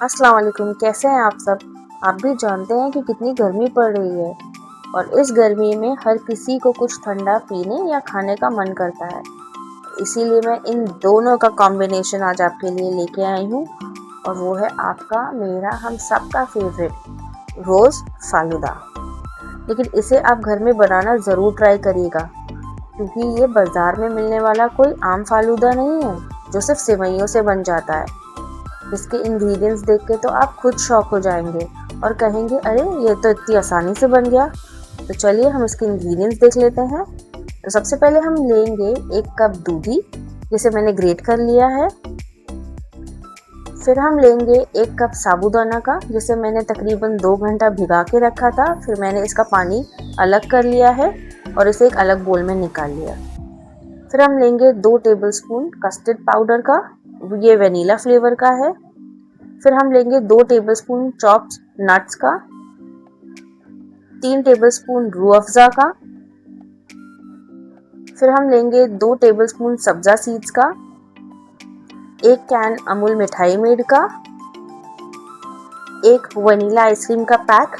अस्सलाम वालेकुम, कैसे हैं आप सब। आप भी जानते हैं कि कितनी गर्मी पड़ रही है और इस गर्मी में हर किसी को कुछ ठंडा पीने या खाने का मन करता है। इसीलिए मैं इन दोनों का कॉम्बिनेशन आज आपके लिए लेके आई हूँ और वो है आपका, मेरा, हम सबका फेवरेट रोज़ फालूदा। लेकिन इसे आप घर में बनाना ज़रूर ट्राई करिएगा, क्योंकि ये बाज़ार में मिलने वाला कोई आम फालूदा नहीं है जो सिर्फ सेवइयों से बन जाता है। इसके इंग्रेडिएंट्स देख के तो आप खुद शॉक हो जाएंगे और कहेंगे, अरे ये तो इतनी आसानी से बन गया। तो चलिए हम इसके इंग्रेडिएंट्स देख लेते हैं। तो सबसे पहले हम लेंगे 1 कप दूधी, जिसे मैंने ग्रेट कर लिया है। फिर हम लेंगे 1 कप साबूदाना का, जिसे मैंने तकरीबन 2 घंटा भिगा के रखा था। फिर मैंने इसका पानी अलग कर लिया है और इसे एक अलग बोल में निकाल लिया। फिर हम लेंगे 2 टेबलस्पून कस्टर्ड पाउडर का, ये वेनिला फ्लेवर का है। फिर हम लेंगे 2 टेबलस्पून चॉप्ड नट्स का, 3 टेबलस्पून रूह अफ़ज़ा का। फिर हम लेंगे 2 टेबलस्पून सब्जा सीड्स का, 1 कैन अमूल मिठाई मेड का, 1 वनीला आइसक्रीम का पैक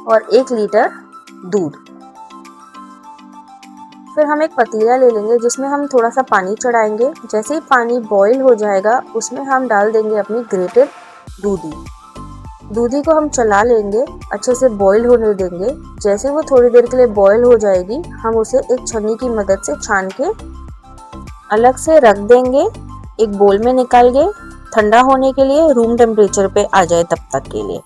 और 1 लीटर दूध। फिर हम एक पतीला ले लेंगे जिसमें हम थोड़ा सा पानी चढ़ाएंगे। जैसे ही पानी बॉईल हो जाएगा उसमें हम डाल देंगे अपनी ग्रेटेड दूधी को हम चला लेंगे, अच्छे से बॉईल होने देंगे। जैसे वो थोड़ी देर के लिए बॉईल हो जाएगी हम उसे एक छन्नी की मदद से छान के अलग से रख देंगे, एक बोल में निकाल के ठंडा होने के लिए, रूम टेम्परेचर पे आ जाए तब तक के लिए।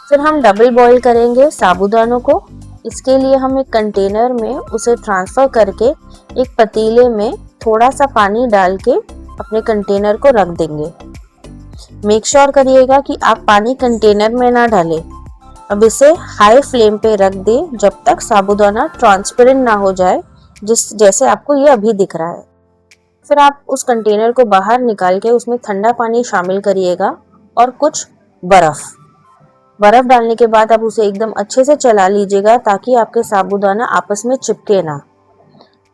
फिर हम डबल बॉईल करेंगे साबूदानों को। इसके लिए हम एक कंटेनर में उसे ट्रांसफ़र करके एक पतीले में थोड़ा सा पानी डाल के अपने कंटेनर को रख देंगे। मेक श्योर करिएगा कि आप पानी कंटेनर में ना डालें। अब इसे हाई फ्लेम पे रख दें जब तक साबूदाना ट्रांसपेरेंट ना हो जाए, जैसे आपको ये अभी दिख रहा है। फिर आप उस कंटेनर को बाहर निकाल के उसमें ठंडा पानी शामिल करिएगा और कुछ बर्फ़ डालने के बाद आप उसे एकदम अच्छे से चला लीजिएगा ताकि आपके साबूदाना आपस में चिपके ना।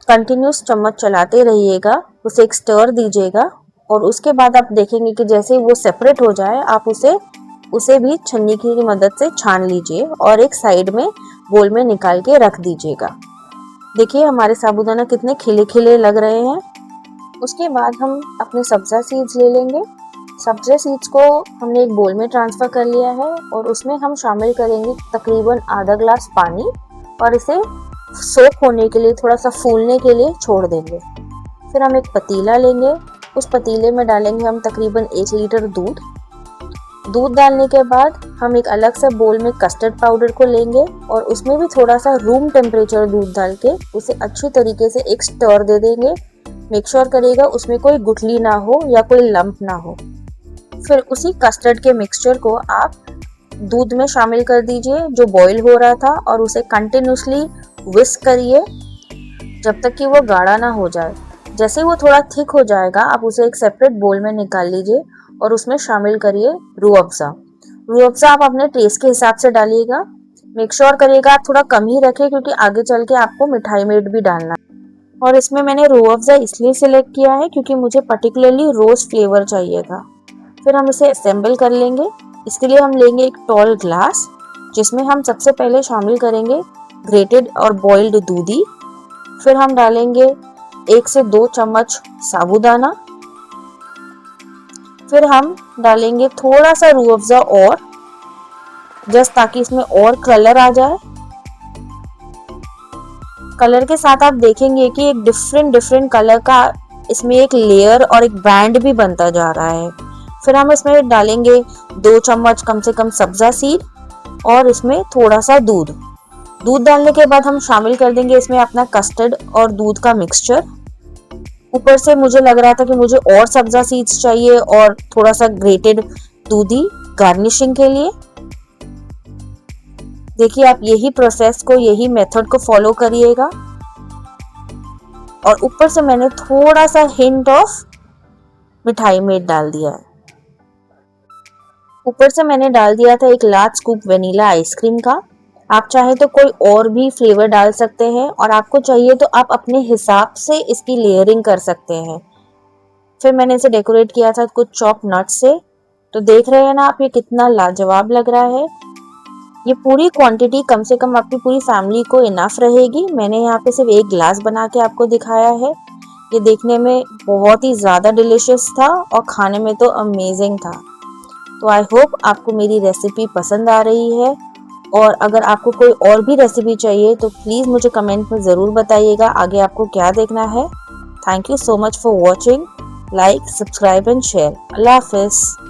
कंटिन्यूस चम्मच चलाते रहिएगा, उसे एक स्टर दीजिएगा और उसके बाद आप देखेंगे कि जैसे वो सेपरेट हो जाए आप उसे भी छन्नी की मदद से छान लीजिए और एक साइड में बोल में निकाल के रख दीजिएगा। देखिए हमारे साबूदाना कितने खिले खिले लग रहे हैं। उसके बाद हम अपने सब्जा सीड्स ले लेंगे। सब्जा सीड्स को हमने एक बोल में ट्रांसफ़र कर लिया है और उसमें हम शामिल करेंगे तकरीबन आधा ग्लास पानी और इसे सोक होने के लिए, थोड़ा सा फूलने के लिए छोड़ देंगे। फिर हम एक पतीला लेंगे, उस पतीले में डालेंगे हम तकरीबन 1 लीटर दूध डालने के बाद हम एक अलग से बोल में कस्टर्ड पाउडर को लेंगे और उसमें भी थोड़ा सा रूम टेम्परेचर दूध डाल के उसे अच्छी तरीके से एक स्टर दे देंगे। मेक श्योर करिएगा उसमें कोई गुठली ना हो या कोई लंप ना हो। फिर उसी कस्टर्ड के मिक्सचर को आप दूध में शामिल कर दीजिए जो बॉईल हो रहा था और उसे कंटिन्यूसली विस्क करिए जब तक कि वो गाढ़ा ना हो जाए। जैसे वो थोड़ा थिक हो जाएगा आप उसे एक सेपरेट बोल में निकाल लीजिए और उसमें शामिल करिए रूह अफ़ज़ा आप अपने टेस्ट के हिसाब से डालिएगा। मेक श्योर करिएगा आप थोड़ा कम ही रखें क्योंकि आगे चल के आपको मिठाई मेड भी डालना है। और इसमें मैंने रूह अफ़ज़ा इसलिए सिलेक्ट किया है क्योंकि मुझे पर्टिकुलरली रोज़ फ्लेवर चाहिए था। फिर हम इसे असेंबल कर लेंगे। इसके लिए हम लेंगे एक टॉल ग्लास जिसमें हम सबसे पहले शामिल करेंगे ग्रेटेड और बॉइल्ड दूधी। फिर हम डालेंगे 1 से 2 चम्मच साबूदाना। फिर हम डालेंगे थोड़ा सा रूह अफ़ज़ा और जस्ट ताकि इसमें और कलर आ जाए। कलर के साथ आप देखेंगे कि एक डिफरेंट कलर का इसमें एक लेयर और एक बैंड भी बनता जा रहा है। फिर हम इसमें डालेंगे 2 चम्मच कम से कम सब्जा सीड और इसमें थोड़ा सा दूध डालने के बाद हम शामिल कर देंगे इसमें अपना कस्टर्ड और दूध का मिक्सचर। ऊपर से मुझे लग रहा था कि मुझे और सब्जा सीड्स चाहिए और थोड़ा सा ग्रेटेड दूधी गार्निशिंग के लिए। देखिए आप यही प्रोसेस को, यही मेथड को फॉलो करिएगा। और ऊपर से मैंने थोड़ा सा हिंट ऑफ मिठाई मेड डाल दिया है। ऊपर से मैंने डाल दिया था 1 लार्ज स्कूप वेनिला आइसक्रीम का। आप चाहे तो कोई और भी फ्लेवर डाल सकते हैं और आपको चाहिए तो आप अपने हिसाब से इसकी लेयरिंग कर सकते हैं। फिर मैंने इसे डेकोरेट किया था कुछ चॉप नट से। तो देख रहे हैं ना आप, ये कितना लाजवाब लग रहा है। ये पूरी क्वांटिटी कम से कम आपकी पूरी फैमिली को इनफ रहेगी। मैंने यहाँ पे सिर्फ एक ग्लास बना के आपको दिखाया है। ये देखने में बहुत ही ज़्यादा डिलिशियस था और खाने में तो अमेजिंग था। तो आई होप आपको मेरी रेसिपी पसंद आ रही है, और अगर आपको कोई और भी रेसिपी चाहिए तो प्लीज़ मुझे कमेंट में ज़रूर बताइएगा आगे आपको क्या देखना है। Thank you so much for watching. Like, subscribe and share. अल्लाह हाफिज़।